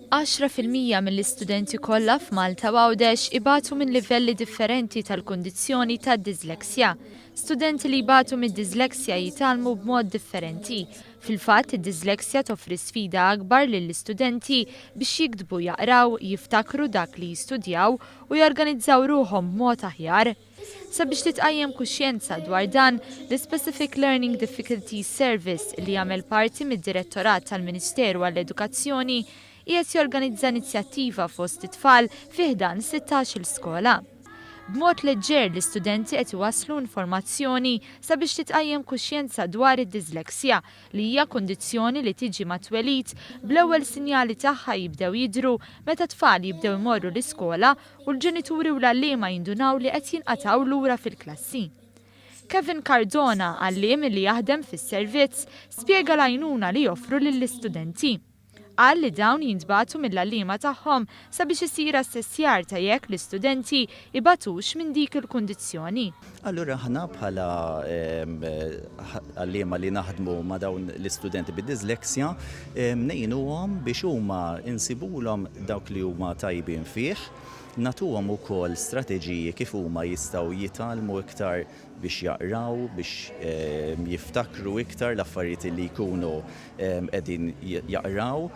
10% mill-istudenti kollha f'Malta Għawdex ibatu minn livelli differenti tal-kundizzjoni tad-diżleksja. Studenti li jbatu mid-diżleksja jitalmu b'mod differenti. Fil-fatt, id-diżleksja toffri sfida akbar lill-istudenti biex jiktbu, jaqraw, jiftakru dak li jistudjaw u jorganizzaw ruhom b'mod aħjar. Sabiex titqajjem kuxjenza dwar dan, l-Specific Learning Difficulties Service li jagħmel parti mid-Direttorat tal-Ministeru għall-Edukazzjoni qiegħed jorganizza inizjattiva fost it-tfal fih dan 16-il skola. B'mod leġġer l-istudenti qed iwasslu informazzjoni sabiex titqajjem kuxjenza dwar id-diżleksja li hija kundizzjoni li tiġi mat-twelid bl-ewwel sinjali tagħha jibdew jidhru meta tfal jibdew imorru l-iskola u l-ġenituri u l-għalliema jindunaw li qed jinqatgħu lura fil-klassi. Kevin Cardona, għalliem li jaħdem fis-servizz, spjega l-għajnuna li joffru lill-istudenti. Qal li dawn jintbagħtu mill-għalliema tagħhom sabiex isir assessjar ta' jekk l-istudenti ibatux minn dik il-kundizzjoni. Allura aħna bħala għalliema li naħdmu ma' dawn l-istudenti bid-diżleksja ngħinuhom biex huma insibulhom dawk li huma tajbin fih, nagħtuhom ukoll strateġiji kif huma jistgħu jitalmu iktar biex jaqraw, biex jiftakru iktar l-affarijiet li jkunu qegħdin jaqraw.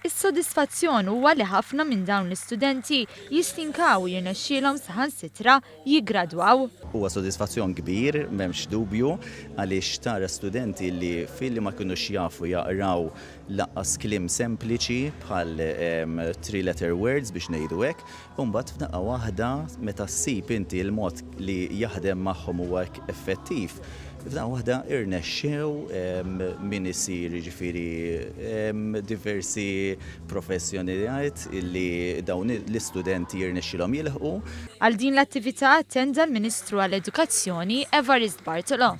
Is-sodisfazzjon huwa li ħafna minn dawn l-istudenti jistinkaw jirnexxielhom saħansitra jiggradwaw. Huwa sodisfazzjon kbir, m'hemmx dubju, għaliex tara studenti li filli ma kinux jafu jaqraw laqqas kliem sempliċi bħal three-letter words biex ngħidu hekk, u mbagħad f'daqqa waħda meta ssib inti l-mod li jaħdem magħhom huwa effettiv. F'daqqa waħda irnexxew min isir ġifieri diversi professjonijiet illi dawn l-istudenti jirnexxilhom jilħqu. Għal din l-attività attenda l-Ministru għall-Edukazzjoni Evarist Bartolo.